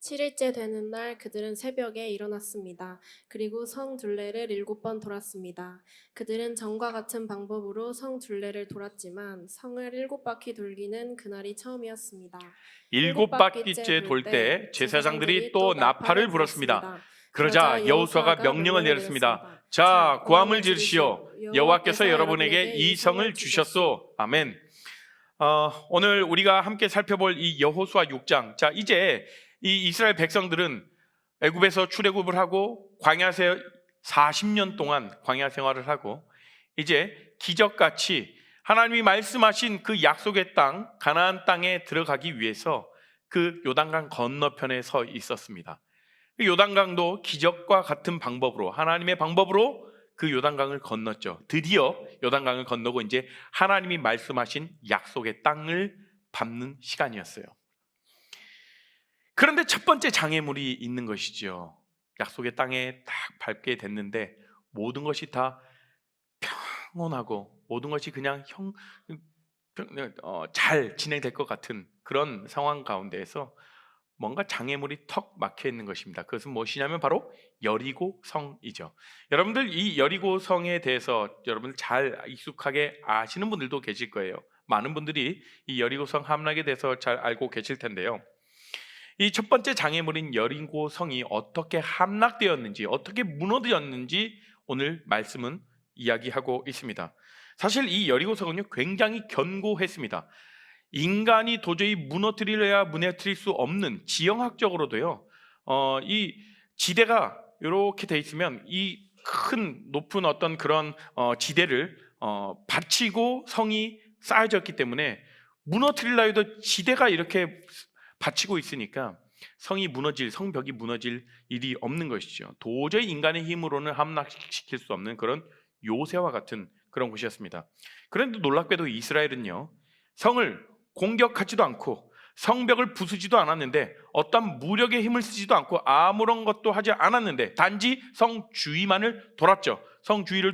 7일째 되는 날 그들은 새벽에 일어났습니다. 그리고 성 둘레를 7번 돌았습니다. 그들은 전과 같은 방법으로 성 둘레를 돌았지만 성을 7바퀴 돌기는 그날이 처음이었습니다. 일곱 일곱 바퀴째 바퀴째 돌 돌 때 때 제사장들이 제사장들이 또 또 나팔을 나팔을 불었습니다. 불었습니다. 그러자 그러자 여호수아가 여호수아가 명령을 명령을 내렸습니다. 내렸습니다. 자, 자, 고함을 고함을 지르시오. 지르시오. 여호와께서 여호와께서 여러분에게 여러분에게 이 이 성을 성을 주셨소. 주셨소. 아멘. 오늘 우리가 함께 살펴볼 이 여호수아 6장. 자, 이제 이 이스라엘 백성들은 애굽에서 출애굽을 하고 광야세 40년 동안 광야 생활을 하고 이제 기적같이 하나님이 말씀하신 그 약속의 땅 가나안 땅에 들어가기 위해서 그 요단강 건너편에 서 있었습니다. 그 요단강도 기적과 같은 방법으로 하나님의 방법으로 그 요단강을 건넜죠. 드디어 요단강을 건너고 이제 하나님이 말씀하신 약속의 땅을 밟는 시간이었어요. 그런데 첫 번째 장애물이 있는 것이죠. 약속의 땅에 딱 밟게 됐는데 모든 것이 다 평온하고 모든 것이 그냥 잘 진행될 것 같은 그런 상황 가운데에서 뭔가 장애물이 턱 막혀 있는 것입니다. 그것은 무엇이냐면 바로 여리고 성이죠. 여러분들 이 여리고 성에 대해서 여러분들 잘 익숙하게 아시는 분들도 계실 거예요. 많은 분들이 이 여리고 성 함락에 대해서 잘 알고 계실 텐데요. 이 첫 번째 장애물인 여리고 성이 어떻게 함락되었는지, 어떻게 무너졌는지 오늘 말씀은 이야기하고 있습니다. 사실 이 여리고 성은요 굉장히 견고했습니다. 인간이 도저히 무너뜨릴 수 없는 지형학적으로도요. 이 지대가 이렇게 돼 있으면 이 큰 높은 어떤 그런 지대를 받치고 성이 쌓여졌기 때문에 무너뜨리려 해도 지대가 이렇게 받치고 있으니까 성벽이 무너질 일이 없는 것이죠. 도저히 인간의 힘으로는 함락시킬 수 없는 그런 요새와 같은 그런 곳이었습니다. 그런데 놀랍게도 이스라엘은요 성을 공격하지도 않고 성벽을 부수지도 않았는데 어떤 무력의 힘을 쓰지도 않고 아무런 것도 하지 않았는데 단지 성 주위만을 돌았죠. 성 주위를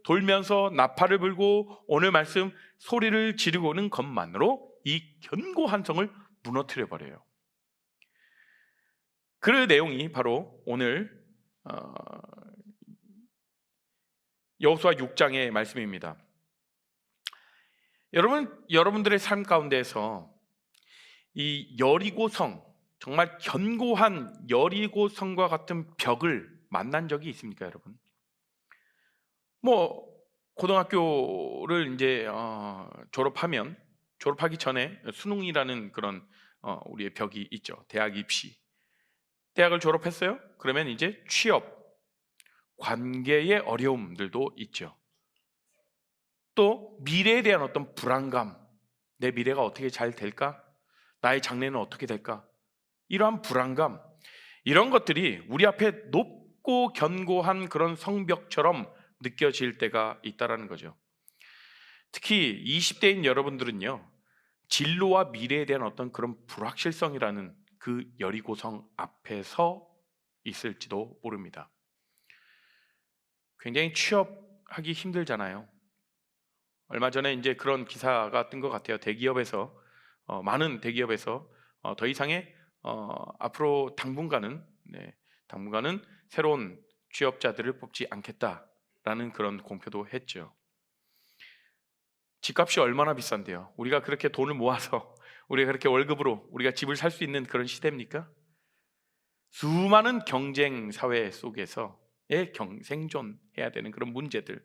돌면서 나팔을 불고 오늘 말씀 소리를 지르고는 것만으로 이 견고한 성을 무너뜨려 버려요. 그 내용이 바로 오늘 여호수아 6장의 말씀입니다. 여러분들의 삶 가운데에서 이 여리고성, 정말 견고한 여리고성과 같은 벽을 만난 적이 있습니까, 여러분? 뭐 고등학교를 이제 졸업하기 전에 수능이라는 그런 우리의 벽이 있죠. 대학 입시. 대학을 졸업했어요? 그러면 이제 취업, 관계의 어려움들도 있죠. 또 미래에 대한 어떤 불안감, 내 미래가 어떻게 잘 될까? 나의 장래는 어떻게 될까? 이러한 불안감, 이런 것들이 우리 앞에 높고 견고한 그런 성벽처럼 느껴질 때가 있다라는 거죠. 특히 20대인 여러분들은요, 진로와 미래에 대한 어떤 그런 불확실성이라는 그 여리고성 앞에 서 있을지도 모릅니다. 굉장히 취업하기 힘들잖아요. 얼마 전에 이제 그런 기사가 뜬 것 같아요. 대기업에서 많은 대기업에서 더 이상의 앞으로 당분간은 새로운 취업자들을 뽑지 않겠다라는 그런 공표도 했죠. 집값이 얼마나 비싼데요. 우리가 그렇게 돈을 모아서 우리가 그렇게 월급으로 우리가 집을 살 수 있는 그런 시대입니까? 수많은 경쟁 사회 속에서의 생존해야 되는 그런 문제들,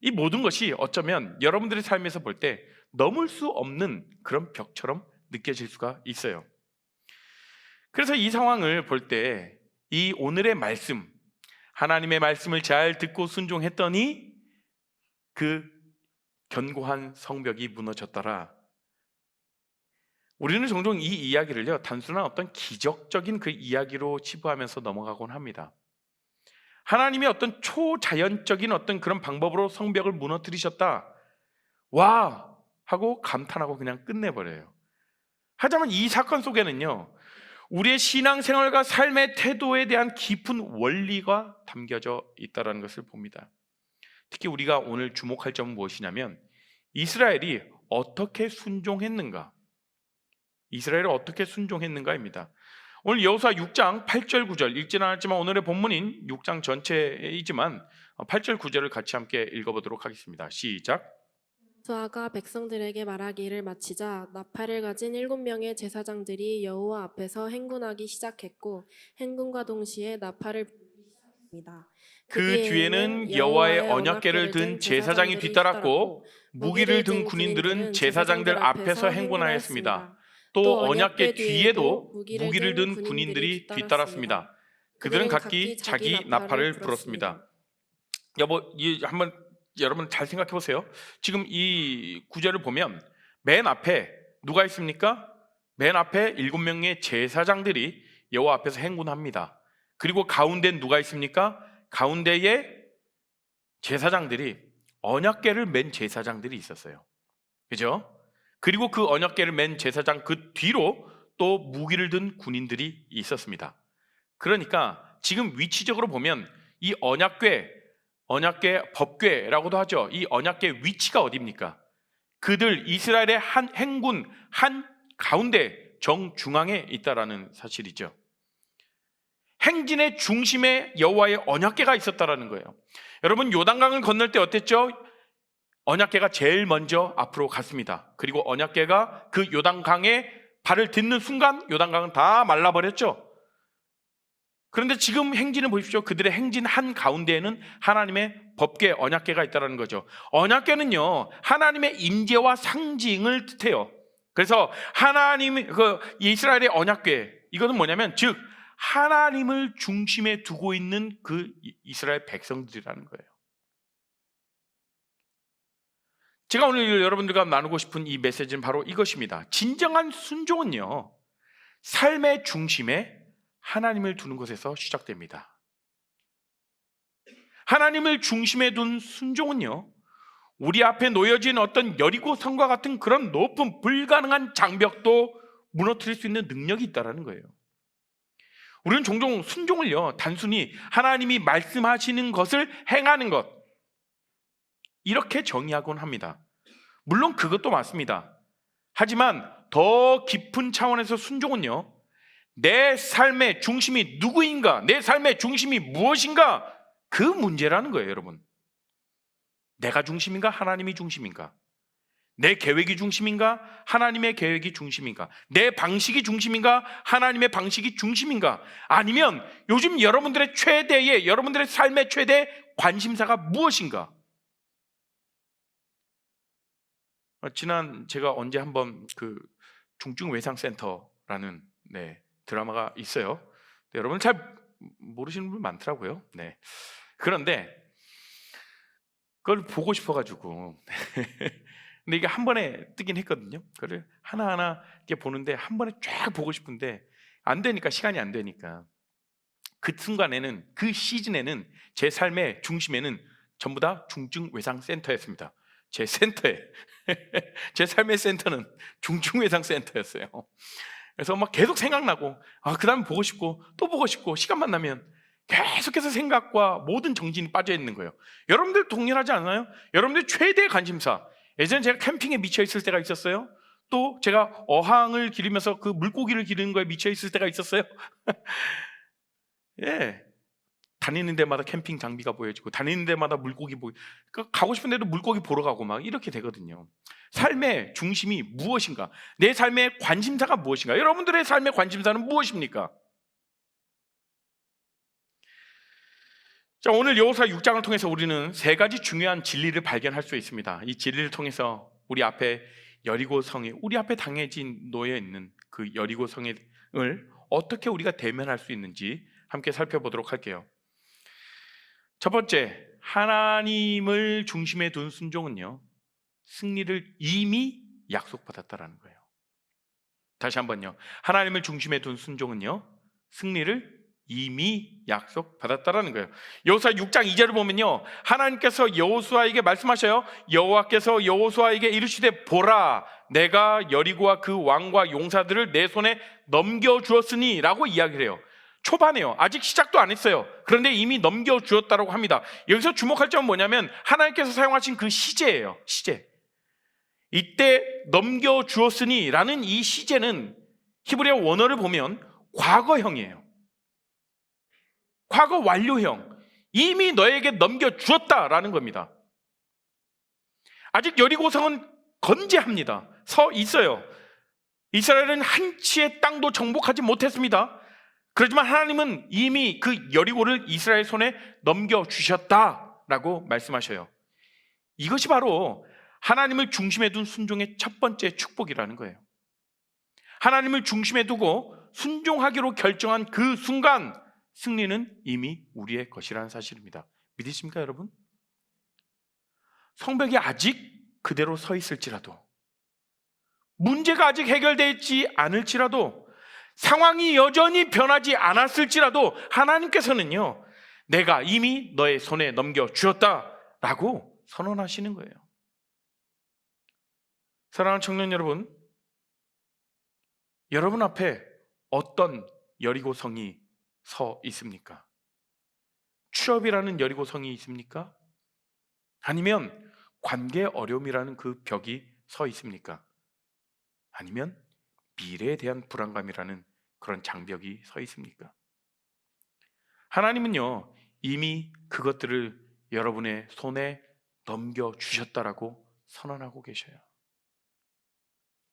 이 모든 것이 어쩌면 여러분들의 삶에서 볼 때 넘을 수 없는 그런 벽처럼 느껴질 수가 있어요. 그래서 이 상황을 볼 때 이 오늘의 말씀, 하나님의 말씀을 잘 듣고 순종했더니 그 견고한 성벽이 무너졌더라. 우리는 종종 이 이야기를요 단순한 어떤 기적적인 그 이야기로 치부하면서 넘어가곤 합니다. 하나님의 어떤 초자연적인 어떤 그런 방법으로 성벽을 무너뜨리셨다, 와 하고 감탄하고 그냥 끝내버려요. 하지만 이 사건 속에는요 우리의 신앙생활과 삶의 태도에 대한 깊은 원리가 담겨져 있다는 것을 봅니다. 특히 우리가 오늘 주목할 점은 무엇이냐면 이스라엘이 어떻게 순종했는가입니다. 오늘 여호수아 6장 8절 9절 읽지는 않았지만 오늘의 본문인 6장 전체이지만 8절 9절을 같이 함께 읽어보도록 하겠습니다. 시작. 여호수아가 백성들에게 말하기를 마치자 나팔을 가진 7명의 제사장들이 여호와 앞에서 행군하기 시작했고 행군과 동시에 나팔을 불습니다. 그 뒤에는 여호와의 언약궤를 든 제사장이 뒤따랐고 무기를 든 군인들은 제사장들 앞에서 행군하였습니다. 또 언약궤 뒤에도 무기를 든 군인들이 뒤따랐습니다. 그들은 각기 자기 나팔을 불었습니다. 한번 여러분 잘 생각해 보세요. 지금 이 구절을 보면 맨 앞에 누가 있습니까? 맨 앞에 7명의 제사장들이 여호와 앞에서 행군합니다. 그리고 가운데 누가 있습니까? 가운데에 제사장들이 언약궤를 맨 제사장들이 있었어요. 그죠? 그리고 그 언약궤를 맨 제사장 그 뒤로 또 무기를 든 군인들이 있었습니다. 그러니까 지금 위치적으로 보면 이 언약궤 법궤라고도 하죠. 이 언약궤 위치가 어디입니까? 그들 이스라엘의 한 행군 한 가운데 정중앙에 있다라는 사실이죠. 행진의 중심에 여호와의 언약궤가 있었다라는 거예요. 여러분 요단강을 건널 때 어땠죠? 언약궤가 제일 먼저 앞으로 갔습니다. 그리고 언약궤가 그 요단강에 발을 딛는 순간 요단강은 다 말라버렸죠. 그런데 지금 행진을 보십시오. 그들의 행진 한 가운데에는 하나님의 법궤 언약궤가 있다는 거죠. 언약궤는요 하나님의 임재와 상징을 뜻해요. 그래서 하나님 이스라엘의 언약궤 이것은 뭐냐면 즉 하나님을 중심에 두고 있는 그 이스라엘 백성들이라는 거예요. 제가 오늘 여러분들과 나누고 싶은 이 메시지는 바로 이것입니다. 진정한 순종은요 삶의 중심에 하나님을 두는 것에서 시작됩니다. 하나님을 중심에 둔 순종은요 우리 앞에 놓여진 어떤 여리고성과 같은 그런 높은 불가능한 장벽도 무너뜨릴 수 있는 능력이 있다는 거예요. 우리는 종종 순종을요 단순히 하나님이 말씀하시는 것을 행하는 것 이렇게 정의하곤 합니다. 물론 그것도 맞습니다. 하지만 더 깊은 차원에서 순종은요 내 삶의 중심이 누구인가, 내 삶의 중심이 무엇인가 그 문제라는 거예요. 여러분, 내가 중심인가 하나님이 중심인가, 내 계획이 중심인가 하나님의 계획이 중심인가, 내 방식이 중심인가 하나님의 방식이 중심인가, 아니면 요즘 여러분들의 삶의 최대 관심사가 무엇인가. 지난 제가 언제 한번 그 중증외상센터라는 드라마가 있어요. 여러분 잘 모르시는 분 많더라고요. 그런데 그걸 보고 싶어가지고 근데 이게 한 번에 뜨긴 했거든요. 그걸 하나하나 이렇게 보는데 한 번에 쫙 보고 싶은데 안 되니까, 시간이 안 되니까. 그 순간에는, 그 시즌에는 제 삶의 중심에는 전부 다 중증외상센터였습니다. 제 센터에 제 삶의 센터는 중증외상센터였어요. 그래서 막 계속 생각나고 그 다음에 보고 싶고 또 보고 싶고, 시간만 나면 계속해서 생각과 모든 정신이 빠져 있는 거예요. 여러분들 동일하지 않아요? 여러분들 최대 관심사, 예전에 제가 캠핑에 미쳐 있을 때가 있었어요. 또 제가 어항을 기르면서 그 물고기를 기르는 거에 미쳐 있을 때가 있었어요. 예, 다니는 데마다 캠핑 장비가 보여지고 다니는 데마다 물고기 가고 싶은 데도 물고기 보러 가고 막 이렇게 되거든요. 삶의 중심이 무엇인가? 내 삶의 관심사가 무엇인가? 여러분들의 삶의 관심사는 무엇입니까? 자, 오늘 여호수아 6장을 통해서 우리는 세 가지 중요한 진리를 발견할 수 있습니다. 이 진리를 통해서 우리 앞에 여리고성에, 우리 앞에 당해진 놓여 있는 그 여리고성을 어떻게 우리가 대면할 수 있는지 함께 살펴보도록 할게요. 첫 번째, 하나님을 중심에 둔 순종은요, 승리를 이미 약속받았다라는 거예요. 다시 한번요. 하나님을 중심에 둔 순종은요, 승리를 이미 약속받았다라는 거예요. 여호수아 6장 2절을 보면요, 하나님께서 여호수아에게 말씀하셔요. 여호와께서 여호수아에게 이르시되 보라, 내가 여리고와 그 왕과 용사들을 내 손에 넘겨주었으니 라고 이야기를 해요. 초반에요. 아직 시작도 안 했어요. 그런데 이미 넘겨주었다고 합니다. 여기서 주목할 점은 뭐냐면 하나님께서 사용하신 그 시제예요. 시제. 이때 넘겨주었으니 라는 이 시제는 히브리어 원어를 보면 과거형이에요. 과거 완료형. 이미 너에게 넘겨주었다라는 겁니다. 아직 여리고성은 건재합니다. 서 있어요. 이스라엘은 한 치의 땅도 정복하지 못했습니다. 그렇지만 하나님은 이미 그 여리고를 이스라엘 손에 넘겨주셨다라고 말씀하셔요. 이것이 바로 하나님을 중심에 둔 순종의 첫 번째 축복이라는 거예요. 하나님을 중심에 두고 순종하기로 결정한 그 순간 승리는 이미 우리의 것이라는 사실입니다. 믿으십니까, 여러분? 성벽이 아직 그대로 서 있을지라도, 문제가 아직 해결되지 않을지라도, 상황이 여전히 변하지 않았을지라도 하나님께서는요, 내가 이미 너의 손에 넘겨주었다라고 선언하시는 거예요. 사랑하는 청년 여러분, 여러분 앞에 어떤 여리고성이 서 있습니까? 취업이라는 여리고성이 있습니까? 아니면 관계 어려움이라는 그 벽이 서 있습니까? 아니면 미래에 대한 불안감이라는 그런 장벽이 서 있습니까? 하나님은요, 이미 그것들을 여러분의 손에 넘겨주셨다라고 선언하고 계셔요.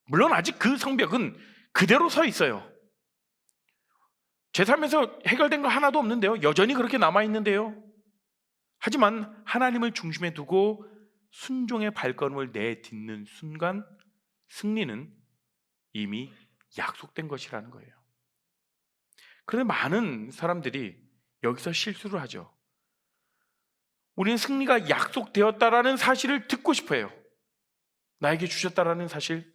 물론 아직 그 성벽은 그대로 서 있어요. 제 삶에서 해결된 거 하나도 없는데요. 여전히 그렇게 남아있는데요. 하지만 하나님을 중심에 두고 순종의 발걸음을 내딛는 순간 승리는 이미 약속된 것이라는 거예요. 그런데 많은 사람들이 여기서 실수를 하죠. 우리는 승리가 약속되었다라는 사실을 듣고 싶어요. 나에게 주셨다라는 사실,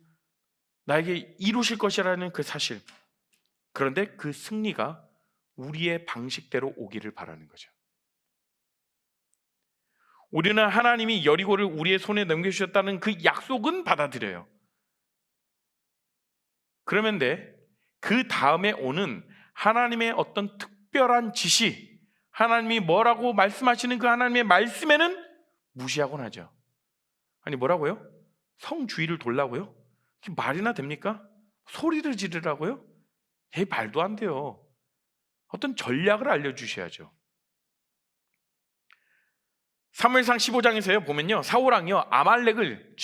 나에게 이루실 것이라는 그 사실. 그런데 그 승리가 우리의 방식대로 오기를 바라는 거죠. 우리는 하나님이 여리고를 우리의 손에 넘겨주셨다는 그 약속은 받아들여요. 그러면 그 다음에 오는 하나님의 어떤 특별한 지시, 하나님이 뭐라고 말씀하시는 그 하나님의 말씀에는 무시하곤 하죠. 아니 뭐라고요? 성 주위를 돌라고요? 말이나 됩니까? 소리를 지르라고요? 말도 안 돼요. 어떤 전략을 알려주셔야죠. 사무엘상 15장에서요 보면요, 사울왕이요 아말렉을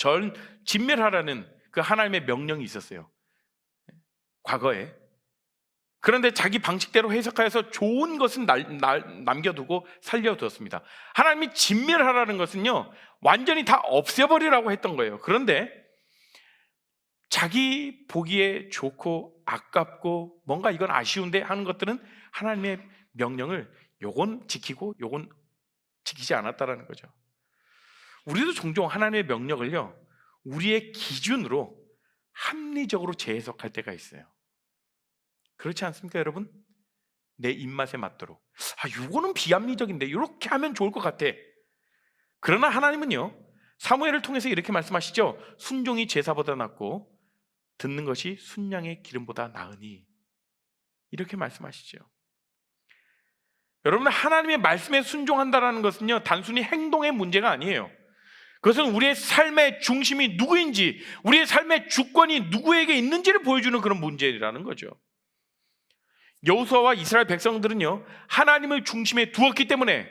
진멸하라는 그 하나님의 명령이 있었어요, 과거에. 그런데 자기 방식대로 해석하여서 좋은 것은 남겨두고 살려두었습니다. 하나님이 진멸하라는 것은요 완전히 다 없애버리라고 했던 거예요. 그런데 자기 보기에 좋고 아깝고 뭔가 이건 아쉬운데 하는 것들은 하나님의 명령을 요건 지키고 요건 지키지 않았다라는 거죠. 우리도 종종 하나님의 명령을요 우리의 기준으로 합리적으로 재해석할 때가 있어요. 그렇지 않습니까, 여러분? 내 입맛에 맞도록. 요거는 비합리적인데 이렇게 하면 좋을 것 같아. 그러나 하나님은요 사무엘을 통해서 이렇게 말씀하시죠. 순종이 제사보다 낫고 듣는 것이 순양의 기름보다 나으니, 이렇게 말씀하시죠. 여러분, 하나님의 말씀에 순종한다는 것은요 단순히 행동의 문제가 아니에요. 그것은 우리의 삶의 중심이 누구인지, 우리의 삶의 주권이 누구에게 있는지를 보여주는 그런 문제라는 거죠. 여호수아와 이스라엘 백성들은요 하나님을 중심에 두었기 때문에,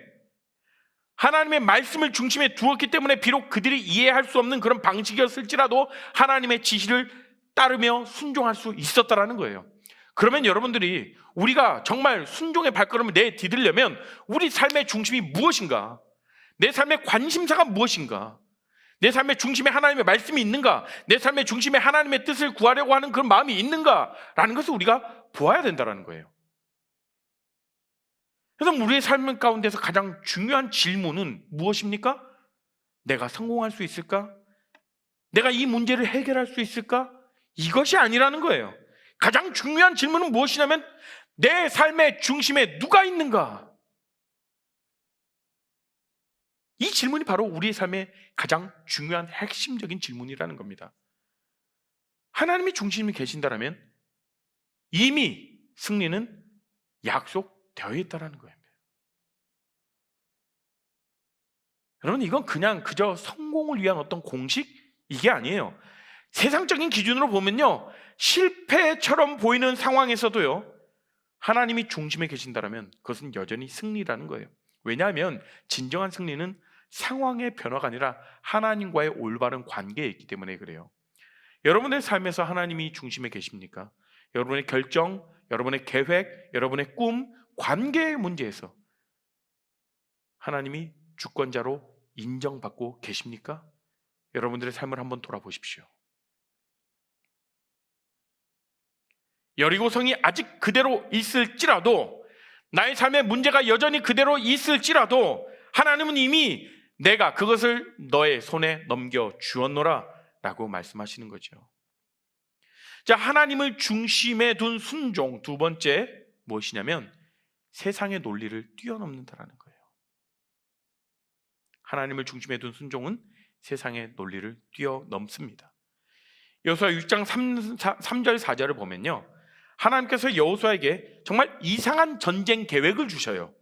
하나님의 말씀을 중심에 두었기 때문에 비록 그들이 이해할 수 없는 그런 방식이었을지라도 하나님의 지시를 따르며 순종할 수 있었다라는 거예요. 그러면 여러분들이 우리가 정말 순종의 발걸음을 내디디려면 우리 삶의 중심이 무엇인가? 내 삶의 관심사가 무엇인가? 내 삶의 중심에 하나님의 말씀이 있는가? 내 삶의 중심에 하나님의 뜻을 구하려고 하는 그런 마음이 있는가라는 것을 우리가 보아야 된다는 거예요. 그래서 우리의 삶 가운데서 가장 중요한 질문은 무엇입니까? 내가 성공할 수 있을까? 내가 이 문제를 해결할 수 있을까? 이것이 아니라는 거예요. 가장 중요한 질문은 무엇이냐면 내 삶의 중심에 누가 있는가? 이 질문이 바로 우리의 삶의 가장 중요한 핵심적인 질문이라는 겁니다. 하나님이 중심에 계신다면 이미 승리는 약속되어 있다는 거예요. 여러분, 이건 그저 성공을 위한 어떤 공식? 이게 아니에요. 세상적인 기준으로 보면요 실패처럼 보이는 상황에서도요 하나님이 중심에 계신다면 그것은 여전히 승리라는 거예요. 왜냐하면 진정한 승리는 상황의 변화가 아니라 하나님과의 올바른 관계에 있기 때문에 그래요. 여러분의 삶에서 하나님이 중심에 계십니까? 여러분의 결정, 여러분의 계획, 여러분의 꿈, 관계의 문제에서 하나님이 주권자로 인정받고 계십니까? 여러분들의 삶을 한번 돌아보십시오. 여리고성이 아직 그대로 있을지라도, 나의 삶에 문제가 여전히 그대로 있을지라도 하나님은 이미 내가 그것을 너의 손에 넘겨 주었노라 라고 말씀하시는 거죠. 자, 하나님을 중심에 둔 순종, 두 번째 무엇이냐면 세상의 논리를 뛰어넘는다라는 거예요. 하나님을 중심에 둔 순종은 세상의 논리를 뛰어넘습니다. 여호수아 6장 3절 4절을 보면요, 하나님께서 여호수아에게 정말 이상한 전쟁 계획을 주셔요.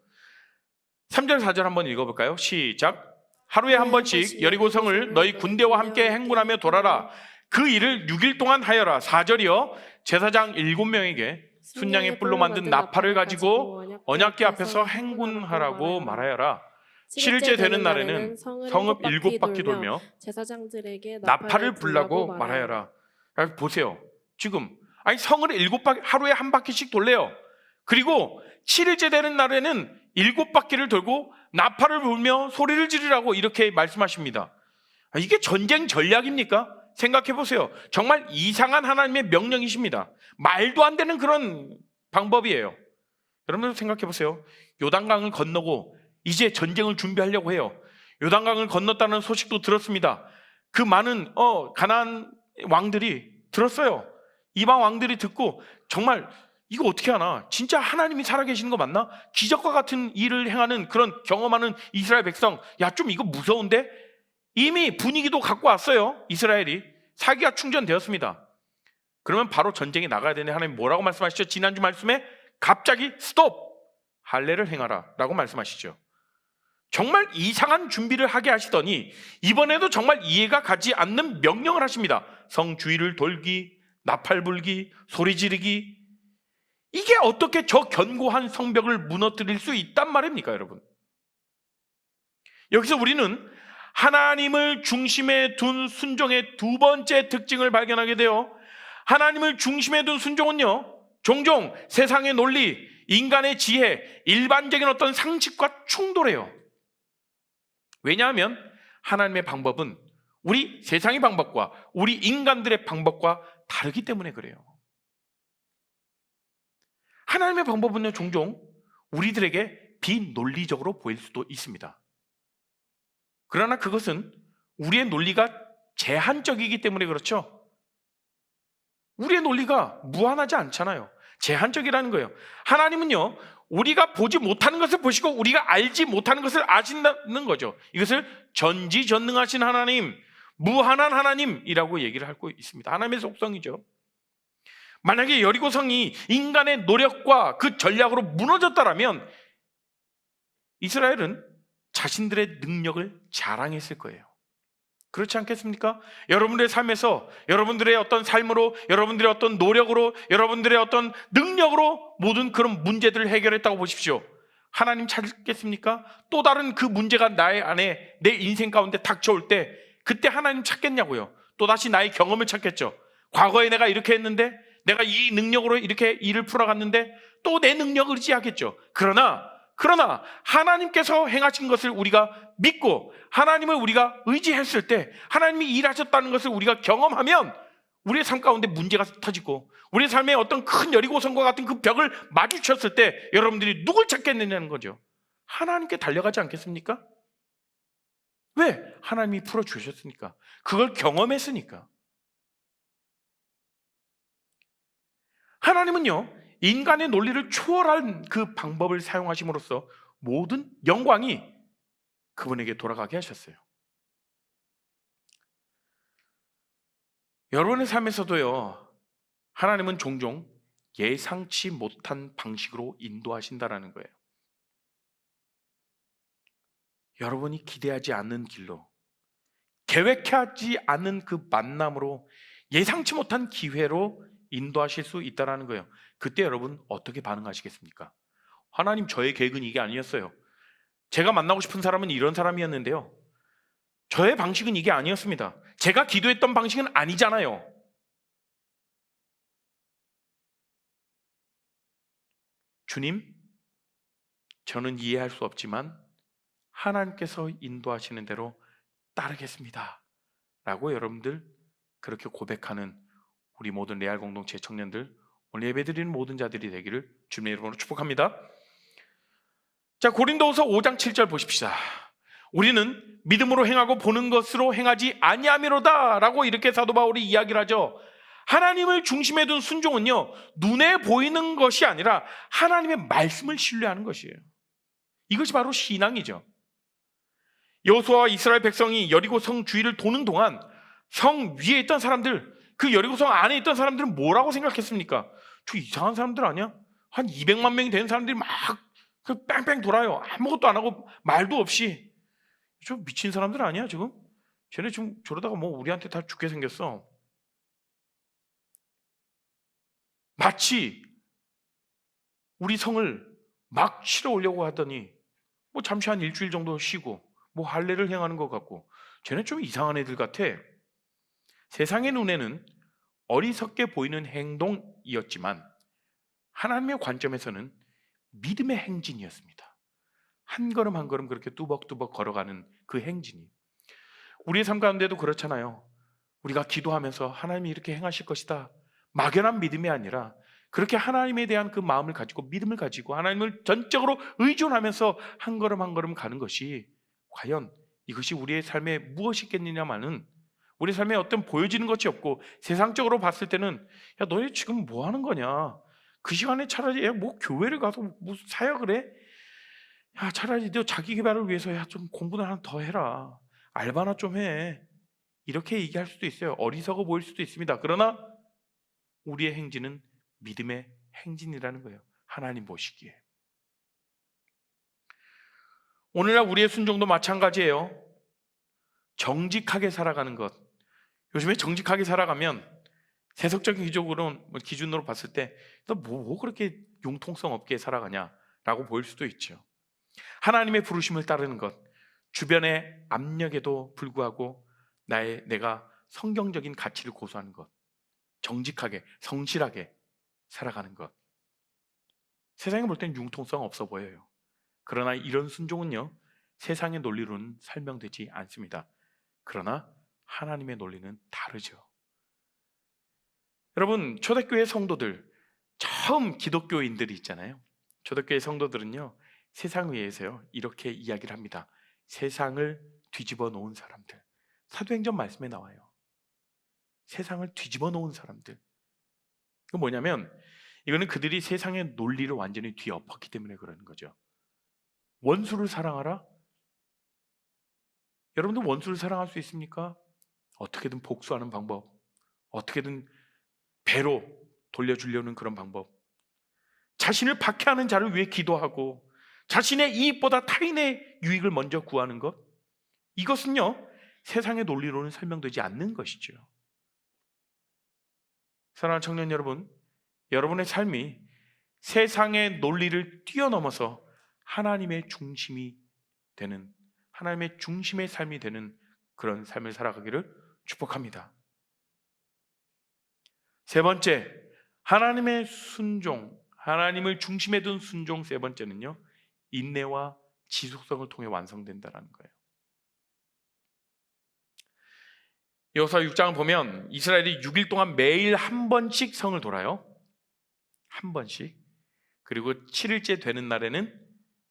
3절 4절 한번 읽어볼까요? 시작. 하루에 한 번씩 여리고성을 너희 군대와 함께 행군하며 돌아라. 그 일을 6일 동안 하여라. 4절이요, 제사장 7명에게 순양의 뿔로 만든 나팔을 가지고 언약궤 앞에서 행군하라고 말하여라. 7일째 되는 날에는 성읍 7바퀴 돌며 제사장들에게 나팔을 불라고 말하여라. 보세요. 지금 성을 7바퀴, 하루에 한 바퀴씩 돌래요. 그리고 7일째 되는 날에는 7바퀴를 돌고 나팔을 불며 소리를 지르라고 이렇게 말씀하십니다. 이게 전쟁 전략입니까? 생각해 보세요. 정말 이상한 하나님의 명령이십니다. 말도 안 되는 그런 방법이에요. 여러분들 생각해 보세요. 요단강을 건너고 이제 전쟁을 준비하려고 해요. 요단강을 건넜다는 소식도 들었습니다. 그 많은 가나안 왕들이 들었어요. 이방 왕들이 듣고 정말 이거 어떻게 하나? 진짜 하나님이 살아계시는 거 맞나? 기적과 같은 일을 행하는 그런 경험하는 이스라엘 백성, 야, 좀 이거 무서운데? 이미 분위기도 갖고 왔어요. 이스라엘이 사기가 충전되었습니다. 그러면 바로 전쟁에 나가야 되는데 하나님 뭐라고 말씀하시죠? 지난주 말씀에 갑자기 스톱! 할례를 행하라 라고 말씀하시죠. 정말 이상한 준비를 하게 하시더니 이번에도 정말 이해가 가지 않는 명령을 하십니다. 성 주위를 돌기, 나팔 불기, 소리 지르기. 이게 어떻게 저 견고한 성벽을 무너뜨릴 수 있단 말입니까, 여러분? 여기서 우리는 하나님을 중심에 둔 순종의 두 번째 특징을 발견하게 돼요. 하나님을 중심에 둔 순종은요, 종종 세상의 논리, 인간의 지혜, 일반적인 어떤 상식과 충돌해요. 왜냐하면 하나님의 방법은 우리 세상의 방법과 우리 인간들의 방법과 다르기 때문에 그래요. 하나님의 방법은요, 종종 우리들에게 비논리적으로 보일 수도 있습니다. 그러나 그것은 우리의 논리가 제한적이기 때문에 그렇죠. 우리의 논리가 무한하지 않잖아요. 제한적이라는 거예요. 하나님은요, 우리가 보지 못하는 것을 보시고 우리가 알지 못하는 것을 아신다는 거죠. 이것을 전지전능하신 하나님, 무한한 하나님이라고 얘기를 하고 있습니다. 하나님의 속성이죠. 만약에 여리고성이 인간의 노력과 그 전략으로 무너졌다면 이스라엘은 자신들의 능력을 자랑했을 거예요. 그렇지 않겠습니까? 여러분들의 삶에서 여러분들의 어떤 삶으로, 여러분들의 어떤 노력으로, 여러분들의 어떤 능력으로 모든 그런 문제들을 해결했다고 보십시오. 하나님 찾겠습니까? 또 다른 그 문제가 나의 안에, 내 인생 가운데 닥쳐올 때 그때 하나님 찾겠냐고요. 또다시 나의 경험을 찾겠죠. 과거에 내가 이렇게 했는데, 내가 이 능력으로 이렇게 일을 풀어갔는데 또 내 능력을 의지하겠죠. 그러나 하나님께서 행하신 것을 우리가 믿고 하나님을 우리가 의지했을 때, 하나님이 일하셨다는 것을 우리가 경험하면 우리의 삶 가운데 문제가 터지고 우리의 삶에 어떤 큰 여리고성과 같은 그 벽을 마주쳤을 때 여러분들이 누굴 찾겠느냐는 거죠. 하나님께 달려가지 않겠습니까? 왜? 하나님이 풀어주셨으니까. 그걸 경험했으니까. 하나님은요, 인간의 논리를 초월한 그 방법을 사용하심으로써 모든 영광이 그분에게 돌아가게 하셨어요. 여러분의 삶에서도요, 하나님은 종종 예상치 못한 방식으로 인도하신다라는 거예요. 여러분이 기대하지 않는 길로, 계획하지 않은 그 만남으로, 예상치 못한 기회로 인도하실 수 있다라는 거예요. 그때 여러분 어떻게 반응하시겠습니까? 하나님, 저의 계획은 이게 아니었어요. 제가 만나고 싶은 사람은 이런 사람이었는데요. 저의 방식은 이게 아니었습니다. 제가 기도했던 방식은 아니잖아요. 주님, 저는 이해할 수 없지만 하나님께서 인도하시는 대로 따르겠습니다 라고 여러분들 그렇게 고백하는 우리 모든 레알 공동체 청년들, 오늘 예배드리는 모든 자들이 되기를 주님의 이름으로 축복합니다. 자, 고린도후서 5장 7절 보십시다. 우리는 믿음으로 행하고 보는 것으로 행하지 아니함이로다 라고 이렇게 사도 바울이 이야기를 하죠. 하나님을 중심에 둔 순종은요, 눈에 보이는 것이 아니라 하나님의 말씀을 신뢰하는 것이에요. 이것이 바로 신앙이죠. 여호수아와 이스라엘 백성이 여리고 성 주위를 도는 동안 성 위에 있던 사람들, 그 여리고 성 안에 있던 사람들은 뭐라고 생각했습니까? 저 이상한 사람들 아니야? 한 200만 명이 되는 사람들이 막 뺑뺑 돌아요. 아무것도 안 하고 말도 없이. 저 미친 사람들 아니야 지금? 쟤네 지금 저러다가 뭐 우리한테 다 죽게 생겼어. 마치 우리 성을 막 치러 오려고 하더니 뭐 잠시 한 일주일 정도 쉬고 뭐 할례를 행하는 것 같고, 쟤네 좀 이상한 애들 같아. 세상의 눈에는 어리석게 보이는 행동이었지만 하나님의 관점에서는 믿음의 행진이었습니다. 한 걸음 한 걸음 그렇게 뚜벅뚜벅 걸어가는 그 행진이 우리의 삶 가운데도 그렇잖아요. 우리가 기도하면서 하나님이 이렇게 행하실 것이다, 막연한 믿음이 아니라 그렇게 하나님에 대한 그 마음을 가지고 믿음을 가지고 하나님을 전적으로 의존하면서 한 걸음 한 걸음 가는 것이 과연 이것이 우리의 삶에 무엇이 있겠느냐마는 우리 삶에 어떤 보여지는 것이 없고 세상적으로 봤을 때는 야, 너희 지금 뭐 하는 거냐, 그 시간에 차라리 뭐 교회를 가서 무슨 사역을 해? 야, 차라리 너 자기 개발을 위해서 야, 좀 공부나 하나 더 해라, 알바나 좀 해, 이렇게 얘기할 수도 있어요. 어리석어 보일 수도 있습니다. 그러나 우리의 행진은 믿음의 행진이라는 거예요. 하나님 보시기에. 오늘날 우리의 순종도 마찬가지예요. 정직하게 살아가는 것. 요즘에 정직하게 살아가면 세속적인 기준으로 봤을 때 너 뭐 그렇게 융통성 없게 살아가냐라고 보일 수도 있죠. 하나님의 부르심을 따르는 것, 주변의 압력에도 불구하고 내가 성경적인 가치를 고수하는 것, 정직하게 성실하게 살아가는 것, 세상에 볼 땐 융통성 없어 보여요. 그러나 이런 순종은요, 세상의 논리로는 설명되지 않습니다. 그러나 하나님의 논리는 다르죠. 여러분, 초대교회 성도들, 처음 기독교인들이 있잖아요. 초대교회 성도들은요, 세상 위에서요 이렇게 이야기를 합니다. 세상을 뒤집어 놓은 사람들. 사도행전 말씀에 나와요. 세상을 뒤집어 놓은 사람들. 이건 뭐냐면, 이거는 그들이 세상의 논리를 완전히 뒤엎었기 때문에 그러는 거죠. 원수를 사랑하라? 여러분들 원수를 사랑할 수 있습니까? 어떻게든 복수하는 방법, 어떻게든 배로 돌려주려는 그런 방법, 자신을 박해하는 자를 위해 기도하고 자신의 이익보다 타인의 유익을 먼저 구하는 것, 이것은요 세상의 논리로는 설명되지 않는 것이죠. 사랑하는 청년 여러분, 여러분의 삶이 세상의 논리를 뛰어넘어서 하나님의 중심이 되는, 하나님의 중심의 삶이 되는 그런 삶을 살아가기를 축복합니다. 세 번째, 하나님의 순종, 하나님을 중심에 둔 순종. 세 번째는요, 인내와 지속성을 통해 완성된다는 거예요. 여호수아 6장을 보면 이스라엘이 6일 동안 매일 한 번씩 성을 돌아요. 한 번씩. 그리고 7일째 되는 날에는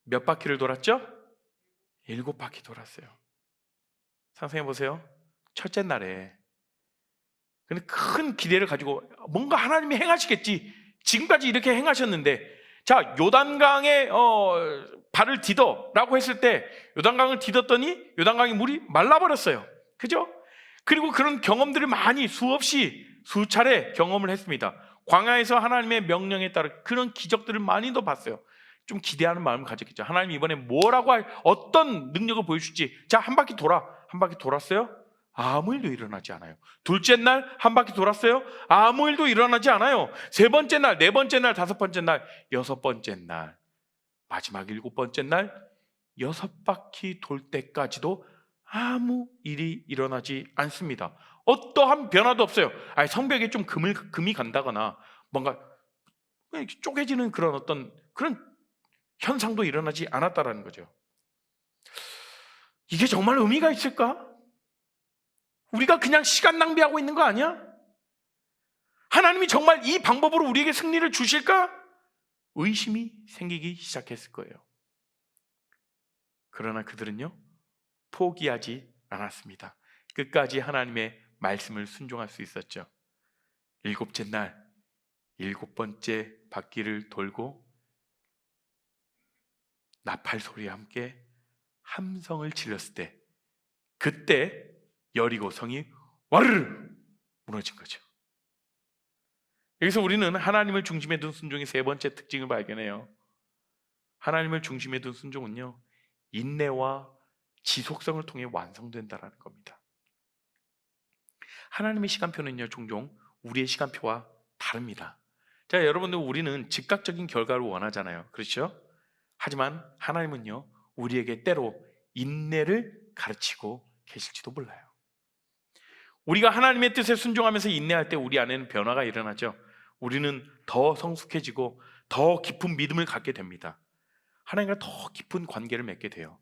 몇 바퀴를 돌았죠? 7바퀴 돌았어요. 상상해 보세요. 첫째 날에 근데 큰 기대를 가지고 뭔가 하나님이 행하시겠지, 지금까지 이렇게 행하셨는데, 자, 요단강에 발을 디뎌 라고 했을 때 요단강을 디뎠더니 요단강의 물이 말라버렸어요. 그죠? 그리고 그런 경험들을 많이 수차례 경험을 했습니다. 광야에서 하나님의 명령에 따라 그런 기적들을 많이 더 봤어요. 좀 기대하는 마음을 가졌겠죠. 하나님 이번에 뭐라고 어떤 능력을 보여줄지. 자, 한 바퀴 돌아. 한 바퀴 돌았어요? 아무 일도 일어나지 않아요. 둘째 날 한 바퀴 돌았어요? 아무 일도 일어나지 않아요. 세 번째 날, 네 번째 날, 다섯 번째 날, 여섯 번째 날, 마지막 일곱 번째 날, 여섯 바퀴 돌 때까지도 아무 일이 일어나지 않습니다. 어떠한 변화도 없어요. 아니, 성벽에 좀 금이 간다거나 뭔가 이렇게 쪼개지는 그런 어떤 그런 현상도 일어나지 않았다라는 거죠. 이게 정말 의미가 있을까? 우리가 그냥 시간 낭비하고 있는 거 아니야? 하나님이 정말 이 방법으로 우리에게 승리를 주실까? 의심이 생기기 시작했을 거예요. 그러나 그들은요, 포기하지 않았습니다. 끝까지 하나님의 말씀을 순종할 수 있었죠. 일곱째 날, 일곱 번째 바퀴를 돌고 나팔 소리와 함께 함성을 질렀을 때, 그때 여리고 성이 와르르 무너진 거죠. 여기서 우리는 하나님을 중심에 둔 순종의 세 번째 특징을 발견해요. 하나님을 중심에 둔 순종은요, 인내와 지속성을 통해 완성된다라는 겁니다. 하나님의 시간표는요, 종종 우리의 시간표와 다릅니다. 자, 여러분들, 우리는 즉각적인 결과를 원하잖아요. 그렇죠? 하지만 하나님은요, 우리에게 때로 인내를 가르치고 계실지도 몰라요. 우리가 하나님의 뜻에 순종하면서 인내할 때 우리 안에는 변화가 일어나죠. 우리는 더 성숙해지고 더 깊은 믿음을 갖게 됩니다. 하나님과 더 깊은 관계를 맺게 돼요.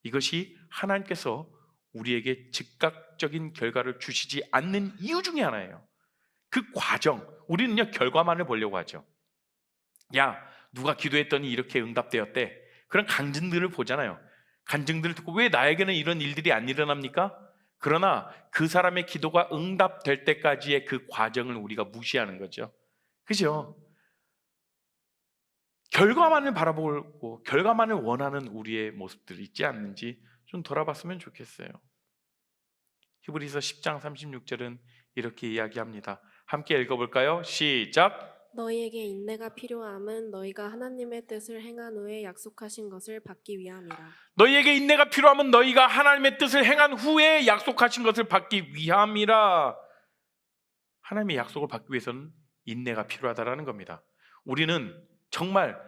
이것이 하나님께서 우리에게 즉각적인 결과를 주시지 않는 이유 중에 하나예요. 그 과정, 우리는요, 결과만을 보려고 하죠. 야, 누가 기도했더니 이렇게 응답되었대. 그런 간증들을 보잖아요. 간증들을 듣고 왜 나에게는 이런 일들이 안 일어납니까? 그러나 그 사람의 기도가 응답될 때까지의 그 과정을 우리가 무시하는 거죠. 그죠? 결과만을 바라보고 결과만을 원하는 우리의 모습들이 있지 않는지 좀 돌아봤으면 좋겠어요. 히브리서 10장 36절은 이렇게 이야기합니다. 함께 읽어볼까요? 시작! 너희에게 인내가 필요함은 너희가 하나님의 뜻을 행한 후에 약속하신 것을 받기 위함이라. 너희에게 인내가 필요하면 너희가 하나님의 뜻을 행한 후에 약속하신 것을 받기 위함이라. 하나님의 약속을 받기 위해서는 인내가 필요하다라는 겁니다. 우리는 정말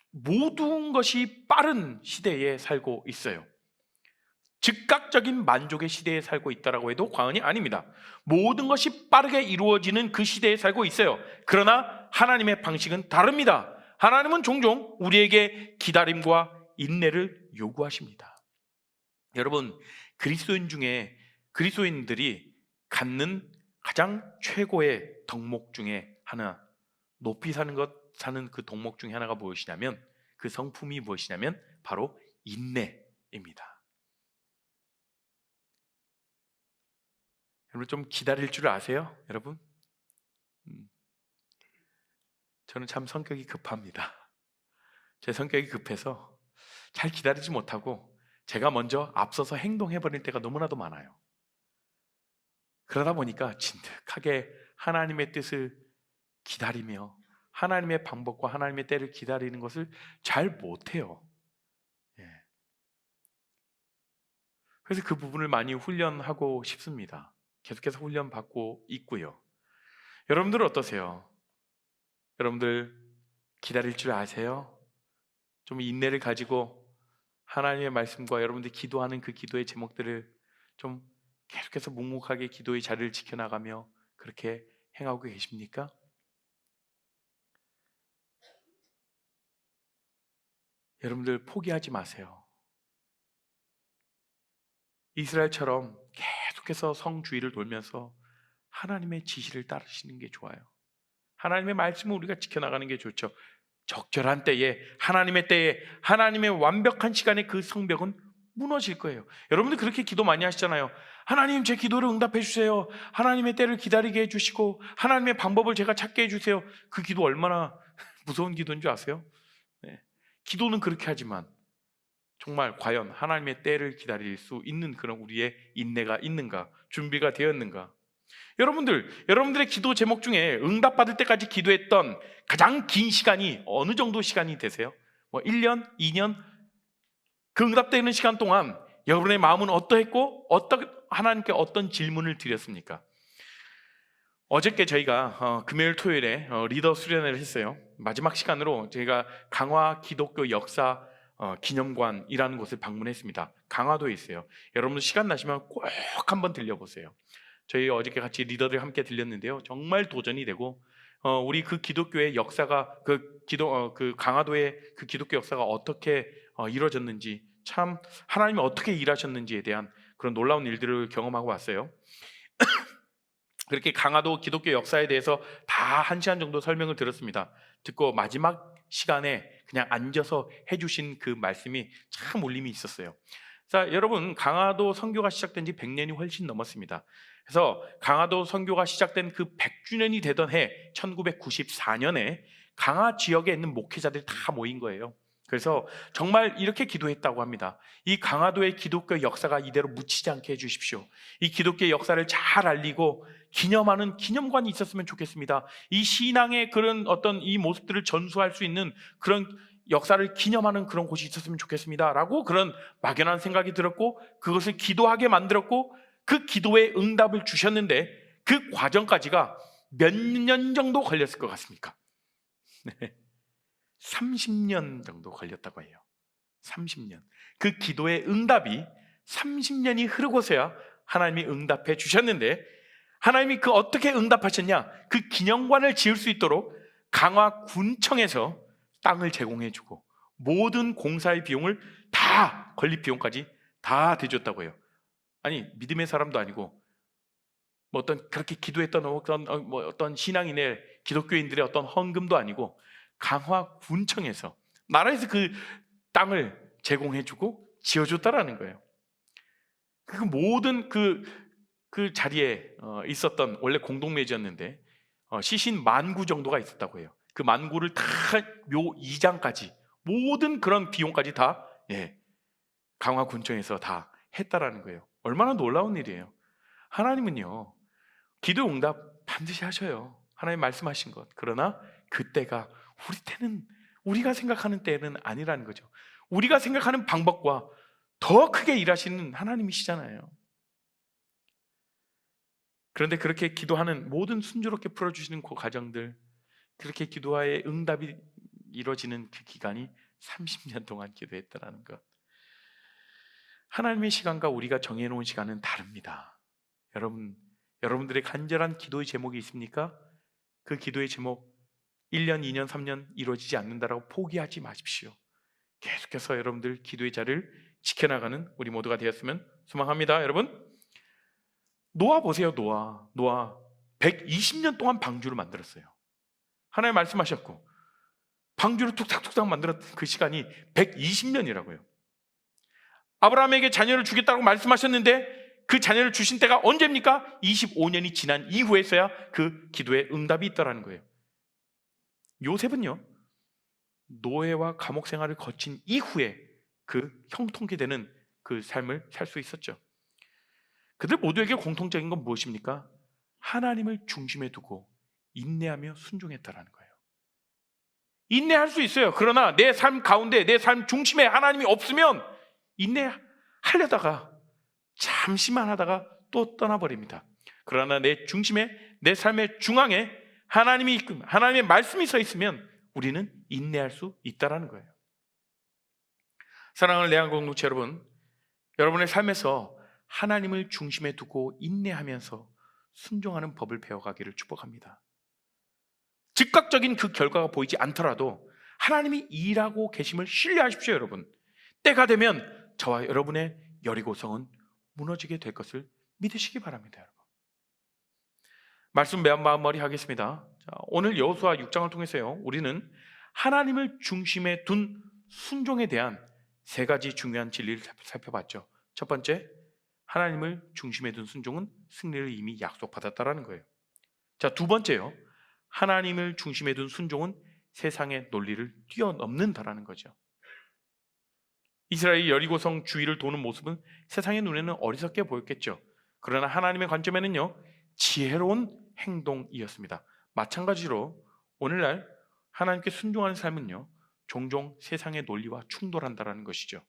모든 것이 빠른 시대에 살고 있어요. 즉각적인 만족의 시대에 살고 있다고 해도 과언이 아닙니다. 모든 것이 빠르게 이루어지는 그 시대에 살고 있어요. 그러나 하나님의 방식은 다릅니다. 하나님은 종종 우리에게 기다림과 인내를 요구하십니다. 여러분, 그리스도인들이 갖는 가장 최고의 덕목 중에 하나, 높이 사는 그 덕목 중에 하나가 무엇이냐면, 그 성품이 무엇이냐면 바로 인내입니다. 여러분, 좀 기다릴 줄 아세요? 여러분? 저는 참 성격이 급합니다. 제 성격이 급해서 잘 기다리지 못하고 제가 먼저 앞서서 행동해버릴 때가 너무나도 많아요. 그러다 보니까 진득하게 하나님의 뜻을 기다리며 하나님의 방법과 하나님의 때를 기다리는 것을 잘 못해요. 그래서 그 부분을 많이 훈련하고 싶습니다. 계속해서 훈련받고 있고요. 여러분들 어떠세요? 여러분들 기다릴 줄 아세요? 좀 인내를 가지고 하나님의 말씀과 여러분들이 기도하는 그 기도의 제목들을 좀 계속해서 묵묵하게 기도의 자리를 지켜나가며 그렇게 행하고 계십니까? 여러분들 포기하지 마세요. 이스라엘처럼 계속해서 성 주위를 돌면서 하나님의 지시를 따르시는 게 좋아요. 하나님의 말씀을 우리가 지켜나가는 게 좋죠. 적절한 때에, 하나님의 때에, 하나님의 완벽한 시간에 그 성벽은 무너질 거예요. 여러분들 그렇게 기도 많이 하시잖아요. 하나님, 제 기도를 응답해 주세요. 하나님의 때를 기다리게 해주시고 하나님의 방법을 제가 찾게 해주세요. 그 기도 얼마나 무서운 기도인 줄 아세요? 기도는 그렇게 하지만 정말 과연 하나님의 때를 기다릴 수 있는 그런 우리의 인내가 있는가, 준비가 되었는가? 여러분들의 기도 제목 중에 응답받을 때까지 기도했던 가장 긴 시간이 어느 정도 시간이 되세요? 1년, 2년? 그 응답되는 시간 동안 여러분의 마음은 어떠했고 하나님께 어떤 질문을 드렸습니까? 어저께 저희가 금요일 토요일에 리더 수련회를 했어요. 마지막 시간으로 저희가 강화 기독교 역사 기념관이라는 곳을 방문했습니다. 강화도에 있어요. 여러분 시간 나시면 꼭 한번 들려보세요. 저희 어저께 같이 리더들 함께 들렸는데요. 정말 도전이 되고 우리 그 기독교의 역사가 그 강화도의 그 기독교 역사가 어떻게 이루어졌는지, 참 하나님이 어떻게 일하셨는지에 대한 그런 놀라운 일들을 경험하고 왔어요. 그렇게 강화도 기독교 역사에 대해서 다 1시간 정도 설명을 들었습니다. 듣고 마지막 시간에 그냥 앉아서 해주신 그 말씀이 참 울림이 있었어요. 자, 여러분, 강화도 선교가 시작된 지 100년이 훨씬 넘었습니다. 그래서 강화도 선교가 시작된 그 100주년이 되던 해 1994년에 강화 지역에 있는 목회자들이 다 모인 거예요. 그래서 정말 이렇게 기도했다고 합니다. 이 강화도의 기독교 역사가 이대로 묻히지 않게 해주십시오. 이 기독교 역사를 잘 알리고 기념하는 기념관이 있었으면 좋겠습니다. 이 신앙의 그런 어떤 이 모습들을 전수할 수 있는 그런 역사를 기념하는 그런 곳이 있었으면 좋겠습니다 라고 그런 막연한 생각이 들었고, 그것을 기도하게 만들었고, 그 기도에 응답을 주셨는데 그 과정까지가 몇 년 정도 걸렸을 것 같습니까? 네. 30년 정도 걸렸다고 해요. 30년. 그 기도의 응답이 30년이 흐르고서야 하나님이 응답해 주셨는데, 하나님이 그 어떻게 응답하셨냐? 그 기념관을 지을 수 있도록 강화군청에서 땅을 제공해 주고 모든 공사의 비용을 다, 건립 비용까지 다 대줬다고 해요. 아니, 믿음의 사람도 아니고 뭐 어떤 그렇게 기도했던 어떤 신앙인의 기독교인들의 어떤 헌금도 아니고 강화군청에서, 나라에서 그 땅을 제공해 주고 지어줬다라는 거예요. 그 모든 그 자리에 있었던, 원래 공동묘지였는데 시신 10,000구 정도가 있었다고 해요. 그 10,000구를 다 묘 2장까지 모든 그런 비용까지 다 강화군청에서 다 했다라는 거예요. 얼마나 놀라운 일이에요. 하나님은요, 기도 응답 반드시 하셔요. 하나님 말씀하신 것. 그러나 그때가 우리 때는, 우리가 생각하는 때는 아니라는 거죠. 우리가 생각하는 방법과 더 크게 일하시는 하나님이시잖아요. 그런데 그렇게 기도하는 모든 순조롭게 풀어주시는 그 과정들, 그렇게 기도하에 응답이 이루어지는 그 기간이 30년 동안 기도했다라는 것. 하나님의 시간과 우리가 정해놓은 시간은 다릅니다. 여러분들의 간절한 기도의 제목이 있습니까? 그 기도의 제목 1년, 2년, 3년 이루어지지 않는다라고 포기하지 마십시오. 계속해서 여러분들 기도의 자리를 지켜나가는 우리 모두가 되었으면 소망합니다. 여러분, 노아 보세요. 노아 120년 동안 방주를 만들었어요. 하나님 말씀하셨고 방주를 툭탁툭탁 만들었던 그 시간이 120년이라고요. 아브라함에게 자녀를 주겠다고 말씀하셨는데 그 자녀를 주신 때가 언제입니까? 25년이 지난 이후에서야 그 기도에 응답이 있다라는 거예요. 요셉은요, 노예와 감옥 생활을 거친 이후에 그 형통케 되는 그 삶을 살 수 있었죠. 그들 모두에게 공통적인 건 무엇입니까? 하나님을 중심에 두고 인내하며 순종했다라는 거예요. 인내할 수 있어요. 그러나 내 삶 가운데, 내 삶 중심에 하나님이 없으면 인내하려다가 잠시만 하다가 또 떠나버립니다. 그러나 내 중심에, 내 삶의 중앙에 하나님이 있고 하나님의 말씀이 서 있으면 우리는 인내할 수 있다라는 거예요. 사랑하는 레안 공동체 여러분, 여러분의 삶에서 하나님을 중심에 두고 인내하면서 순종하는 법을 배워가기를 축복합니다. 즉각적인 그 결과가 보이지 않더라도 하나님이 일하고 계심을 신뢰하십시오. 여러분, 때가 되면 저와 여러분의 여리고성은 무너지게 될 것을 믿으시기 바랍니다. 여러분, 말씀 마무리 하겠습니다. 오늘 여호수아 6장을 통해서요, 우리는 하나님을 중심에 둔 순종에 대한 3가지 중요한 진리를 살펴봤죠. 첫 번째, 하나님을 중심에 둔 순종은 승리를 이미 약속받았다라는 거예요. 자, 두 번째요, 하나님을 중심에 둔 순종은 세상의 논리를 뛰어넘는다라는 거죠. 이스라엘이 여리고성 주위를 도는 모습은 세상의 눈에는 어리석게 보였겠죠. 그러나 하나님의 관점에는요, 지혜로운 행동이었습니다. 마찬가지로 오늘날 하나님께 순종하는 삶은요, 종종 세상의 논리와 충돌한다라는 것이죠.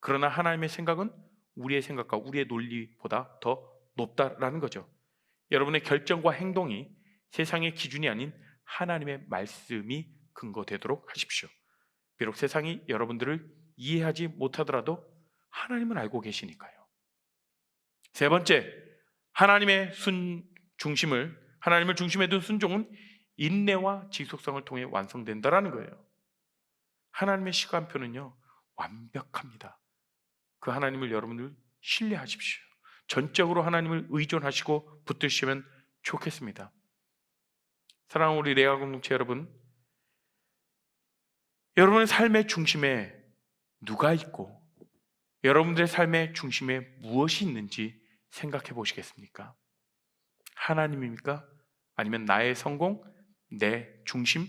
그러나 하나님의 생각은 우리의 생각과 우리의 논리보다 더 높다라는 거죠. 여러분의 결정과 행동이 세상의 기준이 아닌 하나님의 말씀이 근거되도록 하십시오. 비록 세상이 여러분들을 이해하지 못하더라도 하나님은 알고 계시니까요. 세 번째, 하나님을 중심에 둔 순종은 인내와 지속성을 통해 완성된다라는 거예요. 하나님의 시간표는요, 완벽합니다. 그 하나님을 여러분들 신뢰하십시오. 전적으로 하나님을 의존하시고 붙드시면 좋겠습니다. 사랑하는 우리 레아 공동체 여러분, 여러분의 삶의 중심에 누가 있고 여러분들의 삶의 중심에 무엇이 있는지 생각해 보시겠습니까? 하나님입니까? 아니면 나의 성공, 내 중심,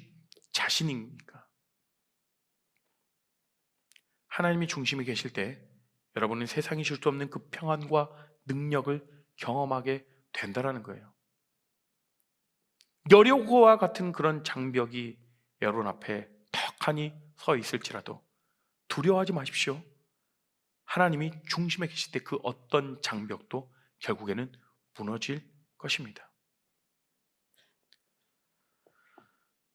자신입니까? 하나님이 중심에 계실 때 여러분은 세상이 줄 수 없는 그 평안과 능력을 경험하게 된다라는 거예요. 여리고와 같은 그런 장벽이 여러분 앞에 턱하니 서 있을지라도 두려워하지 마십시오. 하나님이 중심에 계실 때 그 어떤 장벽도 결국에는 무너질 것입니다.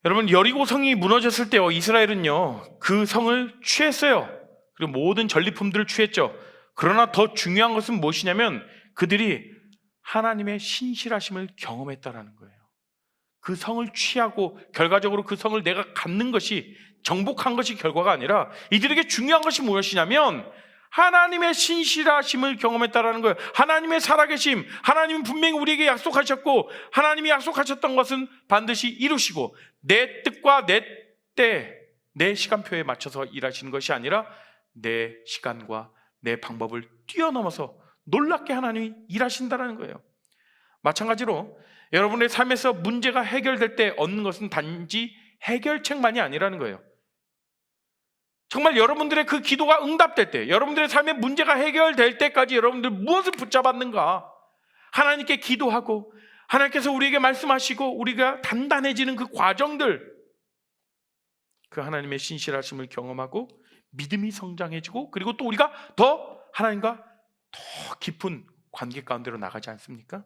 여러분, 여리고 성이 무너졌을 때요, 이스라엘은요 그 성을 취했어요. 그리고 모든 전리품들을 취했죠. 그러나 더 중요한 것은 무엇이냐면 그들이 하나님의 신실하심을 경험했다라는 거예요. 그 성을 취하고 결과적으로 그 성을 내가 갖는 것이, 정복한 것이 결과가 아니라 이들에게 중요한 것이 무엇이냐면 하나님의 신실하심을 경험했다라는 거예요. 하나님의 살아계심, 하나님은 분명히 우리에게 약속하셨고 하나님이 약속하셨던 것은 반드시 이루시고 내 뜻과 내 때, 내 시간표에 맞춰서 일하시는 것이 아니라 내 시간과 내 방법을 뛰어넘어서 놀랍게 하나님이 일하신다는 거예요. 마찬가지로 여러분의 삶에서 문제가 해결될 때 얻는 것은 단지 해결책만이 아니라는 거예요. 정말 여러분들의 그 기도가 응답될 때, 여러분들의 삶의 문제가 해결될 때까지 여러분들 무엇을 붙잡았는가? 하나님께 기도하고 하나님께서 우리에게 말씀하시고 우리가 단단해지는 그 과정들, 그 하나님의 신실하심을 경험하고 믿음이 성장해지고 그리고 또 우리가 더 하나님과 더 깊은 관계 가운데로 나가지 않습니까?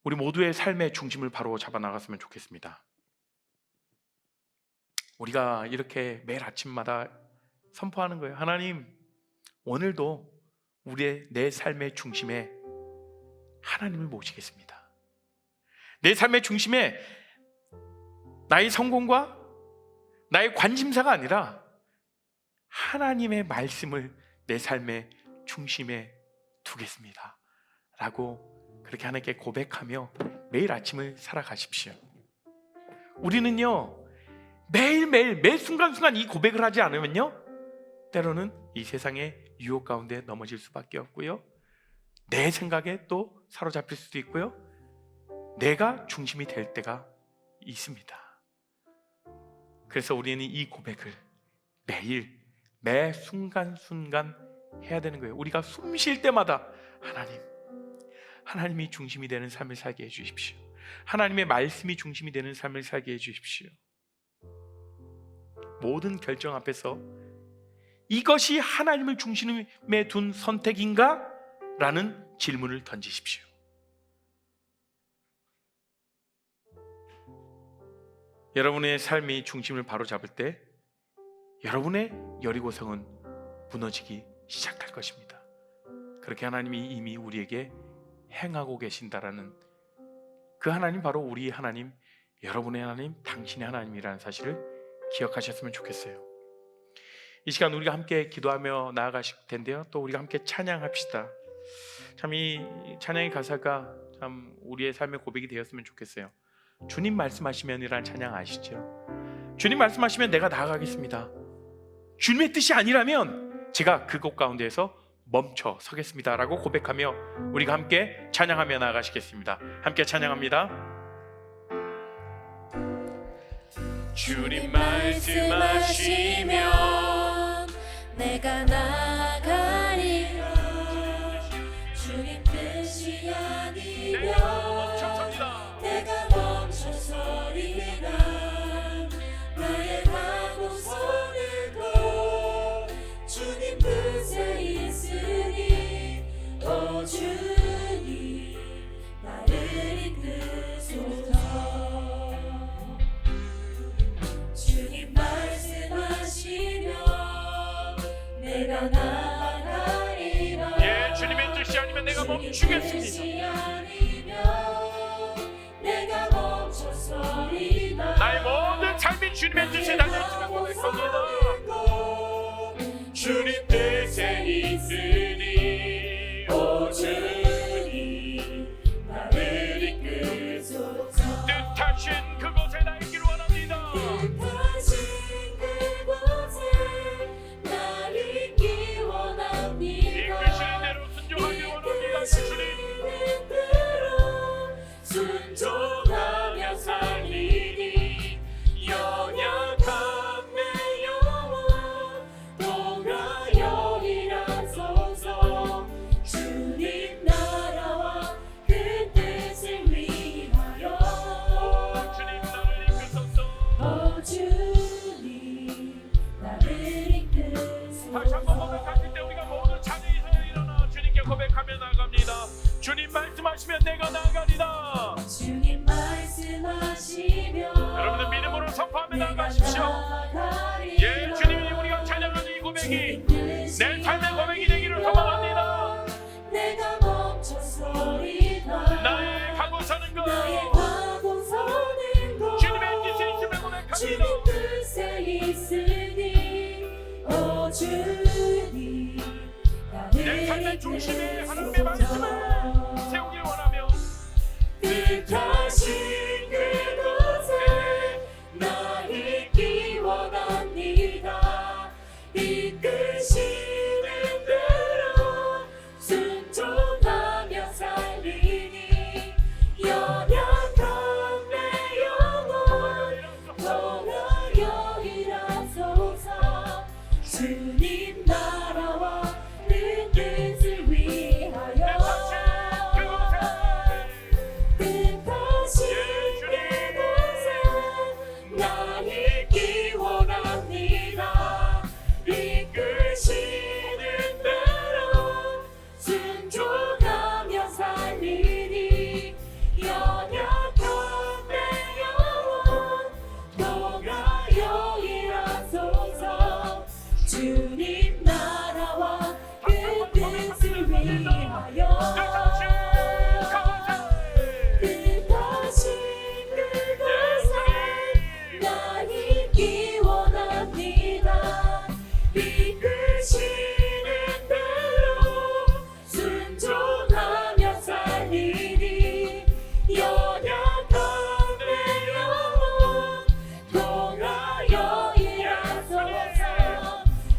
우리 모두의 삶의 중심을 바로 잡아 나갔으면 좋겠습니다. 우리가 이렇게 매일 아침마다 선포하는 거예요. 하나님, 오늘도 내 삶의 중심에 하나님을 모시겠습니다. 내 삶의 중심에 나의 성공과 나의 관심사가 아니라 하나님의 말씀을 내 삶의 중심에 두겠습니다 라고 그렇게 하나님께 고백하며 매일 아침을 살아가십시오. 우리는요 매일매일 매 순간순간 이 고백을 하지 않으면요 때로는 이 세상의 유혹 가운데 넘어질 수밖에 없고요, 내 생각에 또 사로잡힐 수도 있고요, 내가 중심이 될 때가 있습니다. 그래서 우리는 이 고백을 매일 매 순간순간 해야 되는 거예요. 우리가 숨 쉴 때마다 하나님이 중심이 되는 삶을 살게 해주십시오. 하나님의 말씀이 중심이 되는 삶을 살게 해주십시오. 모든 결정 앞에서 이것이 하나님을 중심에 둔 선택인가? 라는 질문을 던지십시오. 여러분의 삶이 중심을 바로 잡을 때 여러분의 여리고성은 무너지기 시작할 것입니다. 그렇게 하나님이 이미 우리에게 행하고 계신다라는 그 하나님, 바로 우리 하나님, 여러분의 하나님, 당신의 하나님이라는 사실을 기억하셨으면 좋겠어요. 이 시간 우리가 함께 기도하며 나아가실 텐데요, 또 우리가 함께 찬양합시다. 참 이 찬양의 가사가 참 우리의 삶의 고백이 되었으면 좋겠어요. 주님 말씀하시면이라는 찬양 아시죠? 주님 말씀하시면 내가 나아가겠습니다. 주님의 뜻이 아니라면 제가 그곳 가운데에서 멈춰 서겠습니다 라고 고백하며 우리가 함께 찬양하며 나아가시겠습니다. 함께 찬양합니다. 주님 말씀하시면 내가 나가리라. 주님 뜻이 아니면 내가 멈춰서리라. 나의 방법선을 오 주님 나를 이끄소서. 주님 말씀하시면 내가 나가리라. 예, 주님의 뜻이 아니면 내가 멈추겠습니다. 뜻이 아니면 내가 멈춰서리다. 나의 모든 삶이 주님의 뜻에 달려있음을 고백합니다. 주님 뜻에 있으니 오 주님 나를 이끄소서. 뜻하신 그곳에 나 있기를 원합니다. 뜻하신 그곳에 나 있기 원합니다. 이끄시는 대로 순종하길 원합니다. 주님 이끄시는 대로 순종하며 살리니 연약한 내 영혼 동하여 일하소서. 주님 나라와 그 뜻을 위하여 주님 나를 이끄소서. 오 주님 나를 이끄소서. 다시 한번 고백하실 때 우리가 모두 자리에서 일어나 주님께 고백하며 나갑니다. 주님 말씀하시면 내가 나가리라. 주님 말씀하시면 여러분들 믿음으로 선포하며 나가십시오. 예, 주님이 우리가 찬양하는 이 고백이 내 삶의 고백이 되기를 소망합니다. 내가 멈춰서리다. 나의 가고 사는 것 나의 가고 서는 것 주님의 뜻에 있음을 고백합니다. 주님 뜻에 있으니 오 주님 내 삶의 중심에 하나님의 말씀을 세우길 원하며 뜻하신 그곳에 나 있기 원합니다. 이끄시는 대로 순종하며 살리니 연약한 내 영혼 동하여 일하소서. 주님 나라와 그 뜻을 위하여 뜻하신 그곳에 나 있기 원합니다. 이끄시는 대로 순종하며 살리니 연약한 내 영혼 동하여 일하소서. 주님 나라와 그 뜻을 위하여 뜻하신 그곳에 나 있기 원합니다. 이끄시는 대로 순종하며 살리니 연약한 내 영혼 동하여 일하소서.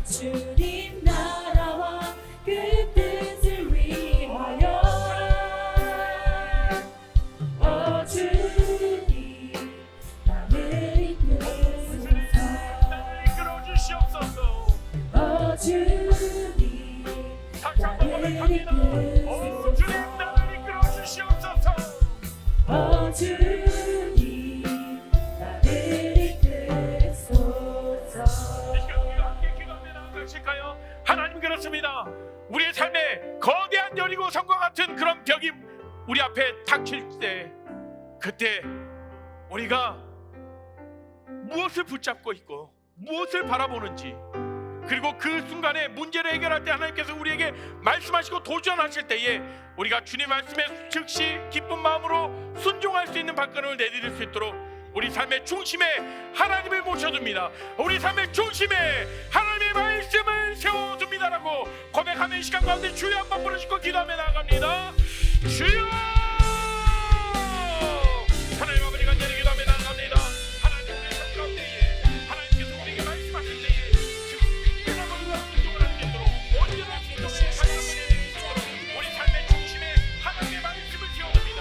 주님 나라와 그 뜻을 위하여 오 주님 나를 이끄소서. 이끌어 주시옵소서. 오 주님 다시 한번 고백합니다. 오 주님 나를 이끌어 주시옵소서. 오 주님 나를 이끄소서. 이 시간 우리가 함께 기도하며 나아가실까요? 하나님 그렇습니다. 우리의 삶에 거대한 여리고성과 같은 그런 벽이 우리 앞에 닥칠 때 그때 우리가 무엇을 붙잡고 있고 무엇을 바라보는지 그리고 그 순간에 문제를 해결할 때 하나님께서 우리에게 말씀하시고 도전하실 때에 우리가 주님 말씀에 즉시 기쁜 마음으로 순종할 수 있는 발걸음을 내디딜 수 있도록 우리 삶의 중심에 하나님을 모셔둡니다. 우리 삶의 중심에 하나님의 말씀을 세워둡니다라고 고백하는 이 시간 가운데 주여 한번 부르시고 기도하며 나아갑니다. 주여 하나님 아버지 간절히 기도하며 나아갑니다. 하나님의 삶 가운데에 하나님께서 우리에게 말씀하실 때에 특별한 우리가 순종을 할 수 있도록 언제나 순종을 하나님의 우리 삶의 중심에 하나님의 말씀을 세워둡니다.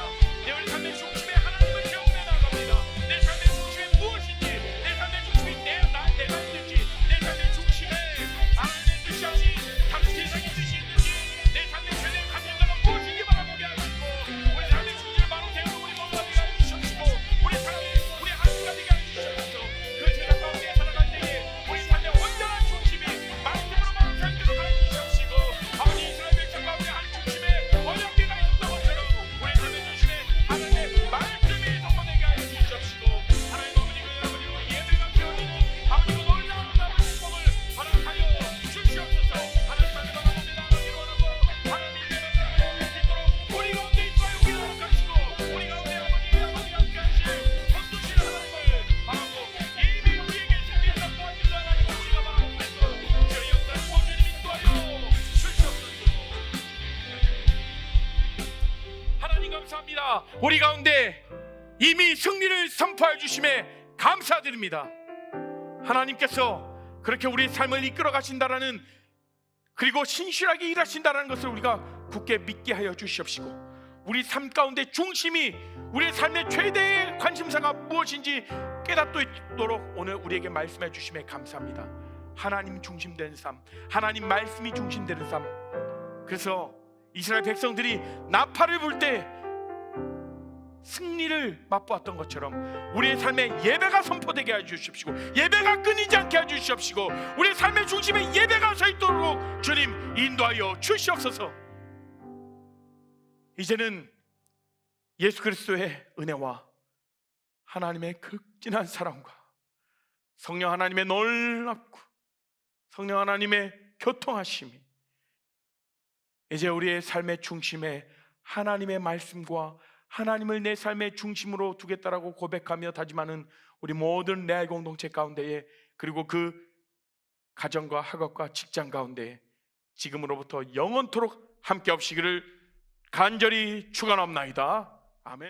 우리 삶의 중심에 하나님을 세우며 나아갑니다. 내 삶의 중심에 무엇인지 내 삶의 중심이 내가 있는지 내 삶의 중심에 하나님의 뜻이 아닌 다른 세상의 뜻이 있는지 내 삶의 죄된 감정자가 무엇인지 바라보게 하시고 우리 가운데 이미 승리를 선포해 주심에 감사드립니다. 하나님께서 그렇게 우리의 삶을 이끌어 가신다라는, 그리고 신실하게 일하신다라는 것을 우리가 굳게 믿게 하여 주시옵시고, 우리 삶 가운데 중심이, 우리의 삶의 최대의 관심사가 무엇인지 깨닫고 있도록 오늘 우리에게 말씀해 주심에 감사합니다. 하나님 중심된 삶, 하나님 말씀이 중심되는 삶. 그래서 이스라엘 백성들이 나팔을 불 때 승리를 맛보았던 것처럼 우리의 삶에 예배가 선포되게 해주십시고, 예배가 끊이지 않게 해주시옵시고, 우리의 삶의 중심에 예배가 서 있도록 주님 인도하여 주시옵소서. 이제는 예수 그리스도의 은혜와 하나님의 극진한 사랑과 성령 하나님의 놀랍고 성령 하나님의 교통하심이 이제 우리의 삶의 중심에 하나님의 말씀과 하나님을 내 삶의 중심으로 두겠다라고 고백하며 다짐하는 우리 모든 레알 공동체 가운데에, 그리고 그 가정과 학업과 직장 가운데에 지금으로부터 영원토록 함께 없시기를 간절히 축원합나이다. 아멘.